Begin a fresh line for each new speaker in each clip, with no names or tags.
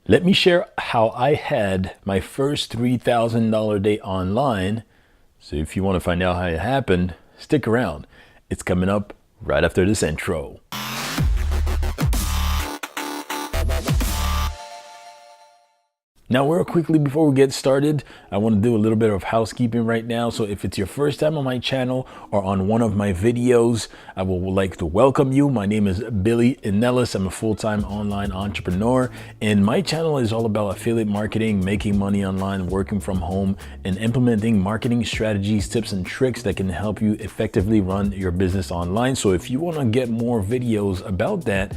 Let me share how I had my first $3,000 day online. So if you want to find out how it happened, stick around. It's coming up right after this intro. Now, real quickly before we get started, I want to do a little bit of housekeeping right now. So if it's your first time on my channel or on one of my videos, I would like to welcome you. My name is Billy Inellis. I'm a full-time online entrepreneur, and my channel is all about affiliate marketing, making money online, working from home, and implementing marketing strategies, tips, and tricks that can help you effectively run your business online. So if you want to get more videos about that,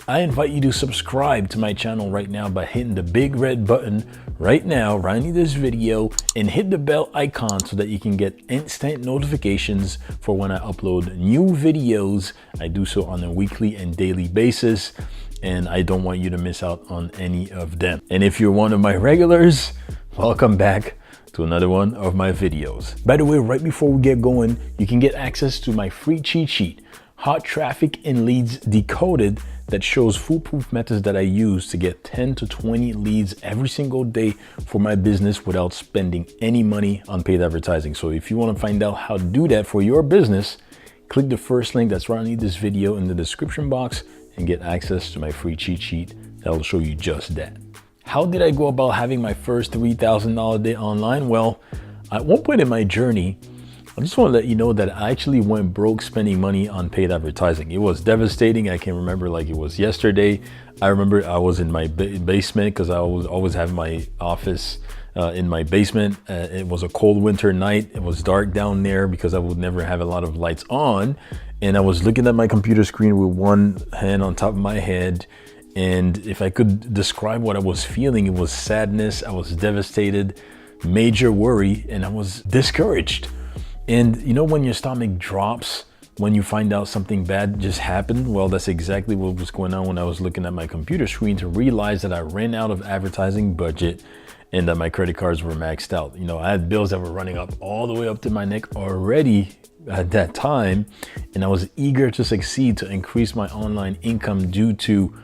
I invite you to subscribe to my channel right now by hitting the big red button right now, right under this video, and hit the bell icon so that you can get instant notifications for when I upload new videos. I do so on a weekly and daily basis, and I don't want you to miss out on any of them. And if you're one of my regulars, welcome back to another one of my videos. By the way, right before we get going, you can get access to my free cheat sheet, Hot Traffic and Leads Decoded, that shows foolproof methods that I use to get 10 to 20 leads every single day for my business without spending any money on paid advertising. So if you want to find out how to do that for your business, click the first link that's right underneath this video in the description box and get access to my free cheat sheet that will show you just that. How did I go about having my first $3,000 day online? Well, at one point in my journey, I just want to let you know that I actually went broke spending money on paid advertising. It was devastating. I can remember like it was yesterday. I remember I was in my basement because I was always have my office in my basement. It was a cold winter night. It was dark down there because I would never have a lot of lights on. And I was looking at my computer screen with one hand on top of my head. And if I could describe what I was feeling, it was sadness. I was devastated, major worry, and I was discouraged. And you know, when your stomach drops, when you find out something bad just happened, well, that's exactly what was going on when I was looking at my computer screen to realize that I ran out of advertising budget and that my credit cards were maxed out. You know, I had bills that were running up all the way up to my neck already at that time. And I was eager to succeed to increase my online income due to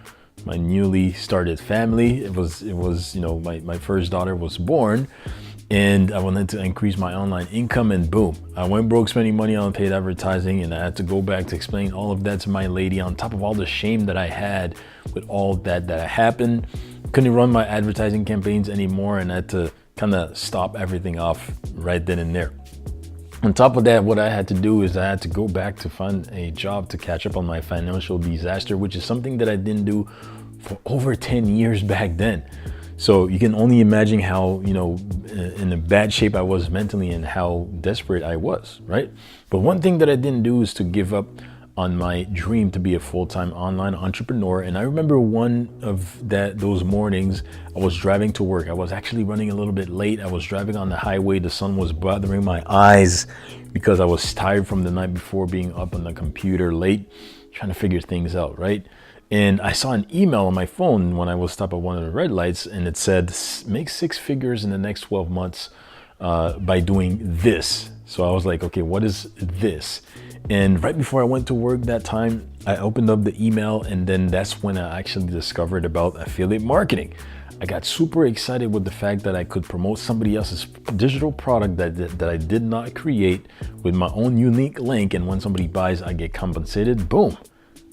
my newly started family. It was, you know, my first daughter was born. And I wanted to increase my online income, and boom, I went broke spending money on paid advertising, and I had to go back to explain all of that to my lady on top of all the shame that I had with all that happened. Couldn't run my advertising campaigns anymore, and I had to kind of stop everything off right then and there. On top of that, what I had to do is I had to go back to find a job to catch up on my financial disaster, which is something that I didn't do for over 10 years back then. So you can only imagine how, you know, in a bad shape I was mentally and how desperate I was, right? But one thing that I didn't do is to give up on my dream to be a full-time online entrepreneur. And I remember one of those mornings, I was driving to work. I was actually running a little bit late. I was driving on the highway. The sun was bothering my eyes because I was tired from the night before being up on the computer late, trying to figure things out, right? And I saw an email on my phone when I was stopped at one of the red lights, and it said, make 6 figures in the next 12 months by doing this. So I was like, okay, what is this? And right before I went to work that time, I opened up the email, and then that's when I actually discovered about affiliate marketing. I got super excited with the fact that I could promote somebody else's digital product that I did not create with my own unique link. And when somebody buys, I get compensated. Boom.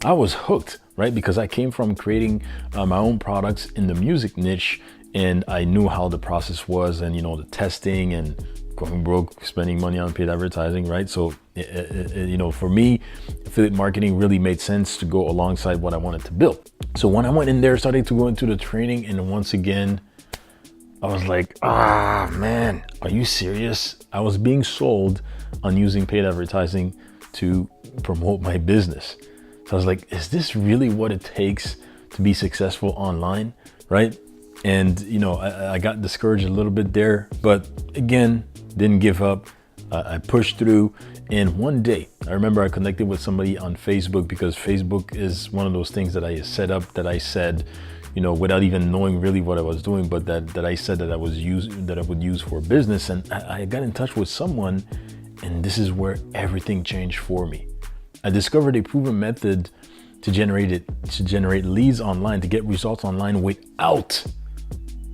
I was hooked, right? Because I came from creating my own products in the music niche, and I knew how the process was, and, you know, the testing and going broke, spending money on paid advertising, right? So, you know, for me, affiliate marketing really made sense to go alongside what I wanted to build. So when I went in there, started to go into the training, and once again, I was like, man, are you serious? I was being sold on using paid advertising to promote my business. So I was like, is this really what it takes to be successful online, right? And, you know, I got discouraged a little bit there, but again, didn't give up. I pushed through. And one day, I remember I connected with somebody on Facebook, because Facebook is one of those things that I set up, that I said, you know, without even knowing really what I was doing, but that I said that I would use for business. And I got in touch with someone, and this is where everything changed for me. I discovered a proven method to generate leads online, to get results online without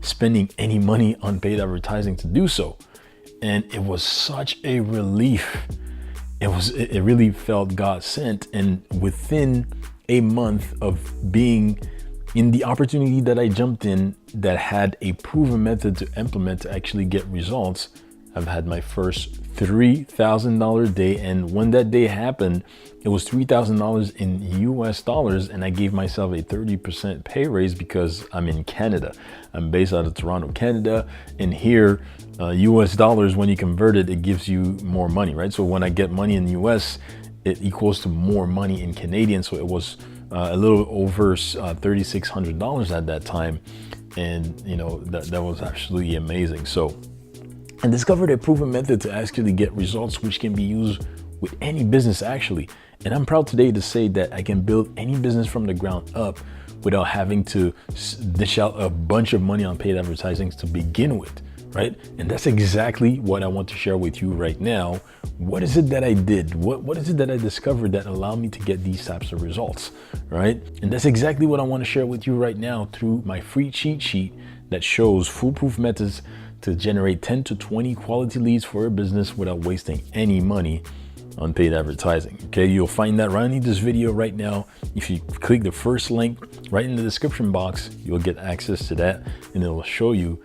spending any money on paid advertising to do so. And it was such a relief. It really felt God sent. And within a month of being in the opportunity that I jumped in that had a proven method to implement to actually get results, I've had my first $3,000 day. And when that day happened, it was $3,000 in US dollars. And I gave myself a 30% pay raise because I'm in Canada. I'm based out of Toronto, Canada. And here, US dollars, when you convert it, it gives you more money, right? So when I get money in US, it equals to more money in Canadian. So it was a little over $3,600 at that time. And you know, that was absolutely amazing. So I discovered a proven method to actually get results, which can be used with any business actually. And I'm proud today to say that I can build any business from the ground up without having to dish out a bunch of money on paid advertising to begin with, right? And that's exactly what I want to share with you right now. What is it that I did? What is it that I discovered that allowed me to get these types of results, right? And that's exactly what I want to share with you right now through my free cheat sheet that shows foolproof methods to generate 10 to 20 quality leads for a business without wasting any money on paid advertising. Okay, you'll find that right underneath this video right now. If you click the first link right in the description box, you'll get access to that, and it'll show you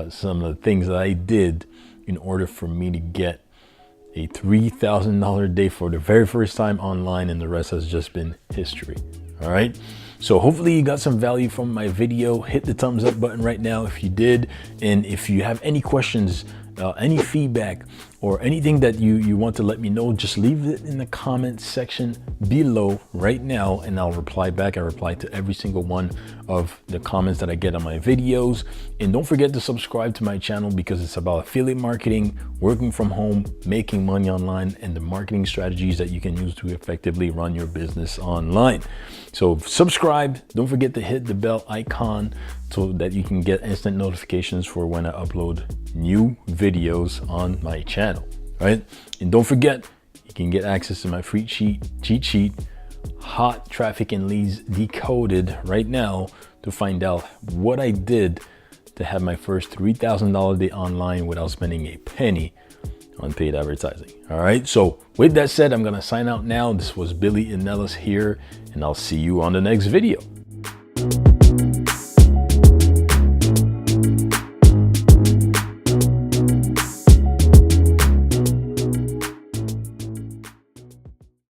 some of the things that I did in order for me to get a $3,000 day for the very first time online, and the rest has just been history. All right. So hopefully you got some value from my video. Hit the thumbs up button right now if you did. And if you have any questions, any feedback, or anything that you want to let me know, just leave it in the comment section below right now, and I'll reply back. I reply to every single one of the comments that I get on my videos. And don't forget to subscribe to my channel, because it's about affiliate marketing, working from home, making money online, and the marketing strategies that you can use to effectively run your business online. So subscribe. Don't forget to hit the bell icon so that you can get instant notifications for when I upload new videos on my channel, right? And don't forget, you can get access to my free cheat sheet, Hot Traffic and Leads Decoded, right now to find out what I did to have my first $3,000 day online without spending a penny on paid advertising. All right, so with that said, I'm gonna sign out now. This was Billy Ennelas here, and I'll see you on the next video.